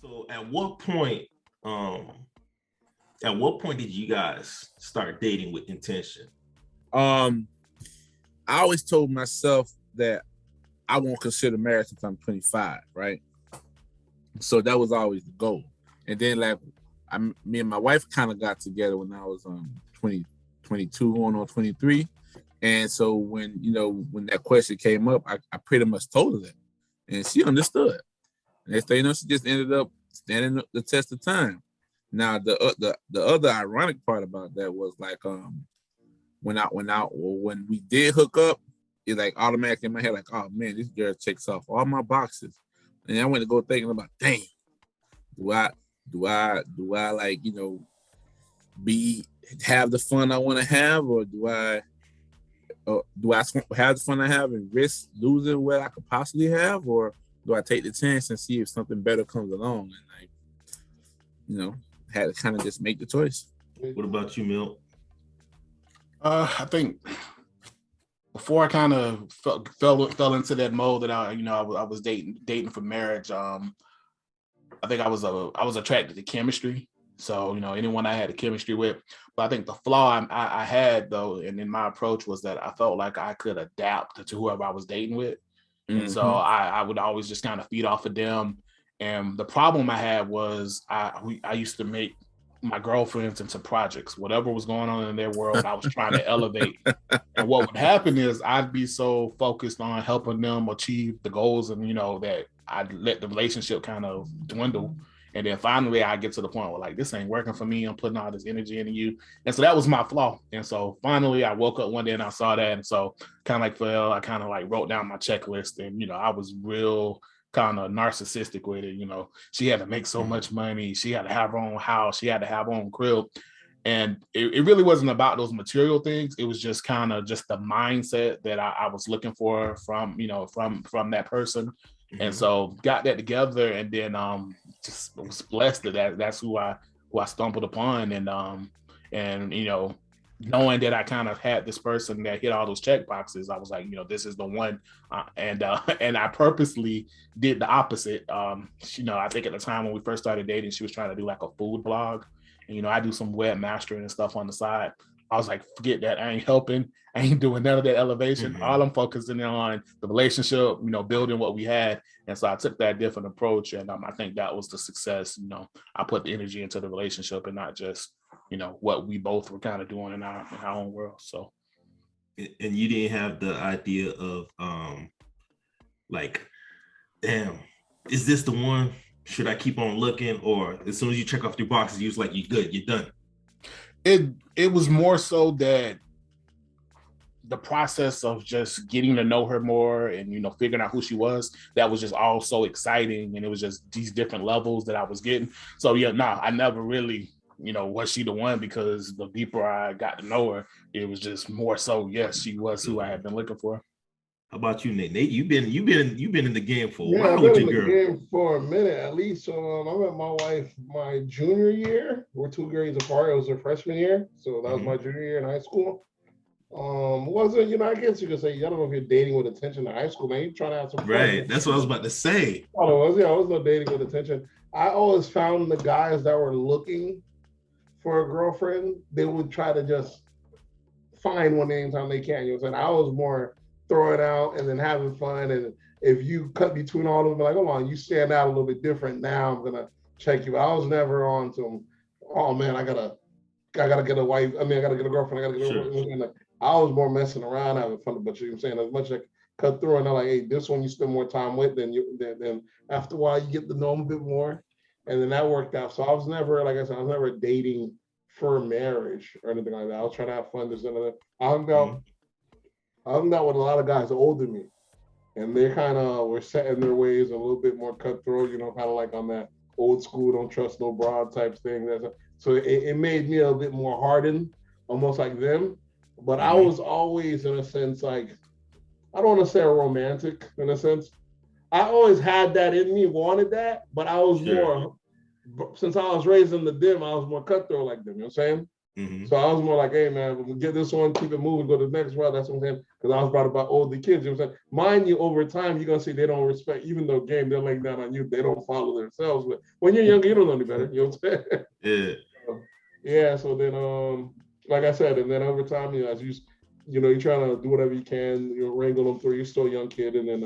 So um, at what point did you guys start dating with intention? Um, I always told myself that I won't consider marriage until I'm 25, right? So that was always the goal. And then like me and my wife kind of got together when I was 20, 22 going on 23. And so when that question came up, I pretty much told her that. And she understood. Next thing you know, she just ended up standing the test of time. Now the other ironic part about that was like when we did hook up, it like automatically in my head like, oh man, this girl checks off all my boxes. And I went to go thinking about, dang, do I like, have the fun I want to have, or do I have the fun I have and risk losing what I could possibly have, or do I take the chance and see if something better comes along? And had to kind of just make the choice. What about you, Milt? I think before I kind of fell into that mode that I was dating for marriage. I think I was attracted to chemistry. So, anyone I had a chemistry with. But I think the flaw I had, though, and in my approach was that I felt like I could adapt to whoever I was dating with. Mm-hmm. And so I would always just kind of feed off of them. And the problem I had was I used to make my girlfriends into projects. Whatever was going on in their world, I was trying to elevate. And what would happen is I'd be so focused on helping them achieve the goals, and that I'd let the relationship kind of dwindle. And then finally I get to the point where like, this ain't working for me. I'm putting all this energy into you. And so that was my flaw. And so finally I woke up one day and I saw that. And so kind of like Fedel, I kind of like wrote down my checklist, and I was real kind of narcissistic with it. She had to make so much money. She had to have her own house. She had to have her own crib. And it really wasn't about those material things. It was just kind of just the mindset that I was looking for from that person. Mm-hmm. And so got that together, and then just was blessed that that's who I stumbled upon. And knowing that I kind of had this person that hit all those check boxes, I was like, this is the one. And I purposely did the opposite. I think at the time when we first started dating, she was trying to do like a food blog. And, I do some web mastering and stuff on the side. I was like, forget that. I ain't helping. I ain't doing none of that elevation. Mm-hmm. All I'm focusing on the relationship, building what we had. And so I took that different approach. And I think that was the success. I put the energy into the relationship and not just, what we both were kind of doing in our own world. So. And you didn't have the idea of like, damn, is this the one? Should I keep on looking? Or as soon as you check off your boxes, you was like, you good, you're done. It was more so that the process of just getting to know her more and, figuring out who she was, that was just all so exciting. And it was just these different levels that I was getting. So I never really, was she the one? Because the deeper I got to know her, it was just more so, yes, she was who I had been looking for. How about you, Nate? Nate, you've been in the game for a while. I've been in the game for a minute at least. So I met my wife my junior year. We're 2 grades apart. It was her freshman year, so that was my junior year in high school. Wasn't I guess you could say, I don't know if you're dating with attention in high school, man. You're trying to have some fun. Right. That's what I was about to say. I was not dating with attention. I always found the guys that were looking for a girlfriend, they would try to just find one anytime they can. You know what I'm saying? I was more throwing out and then having fun. And if you cut between all of them, like, hold on, you stand out a little bit different. Now I'm gonna check you. I was never on to, oh man, I gotta get a wife. I gotta get a girlfriend. I gotta get a girlfriend. Like, I was more messing around, having fun. But you know what I'm saying? As much as I cut through, and they're like, hey, this one you spend more time with, then after a while you get to know them a bit more. And then that worked out. So I was never, like I said, I was never dating for marriage or anything like that. I was trying to have fun. This and that. I hung out with a lot of guys older than me, and they kind of were set in their ways, a little bit more cutthroat, kind of like on that old school, don't trust no broad type thing. So it made me a bit more hardened, almost like them. But I was always, in a sense, like, I don't want to say a romantic, in a sense. I always had that in me, wanted that, but I was more, since I was raised in the dim, I was more cutthroat like them, you know what I'm saying? Mhm. So I was more like, hey man, we'll get this one, keep it moving, go to the next round. That's what I'm saying. Because I was brought about older kids. You know what I'm saying? Mind you, over time, you're gonna see they don't respect, even though game they're laying down on you, they don't follow themselves. But when you're younger, you don't know any better. You know what I'm saying? Yeah. Yeah. So then, like I said, and then over time, you know, as you're trying to do whatever you can, wrangle them through. You're still a young kid, and then,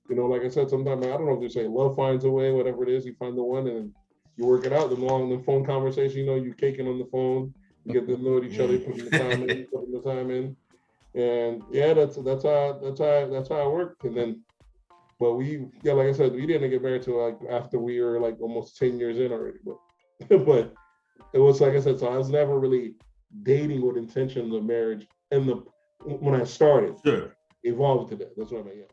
like I said, sometimes I don't know if they say love finds a way, whatever it is, you find the one, and you work it out. The phone conversation, you caking on the phone. You get to know each other, putting the time in, and yeah, that's how it worked. And then, but like I said, we didn't get married till like after we were like almost 10 years in already. But but it was like I said, so I was never really dating with intention of marriage. And when I started, Sure. evolved to that. That's what I mean. Yeah.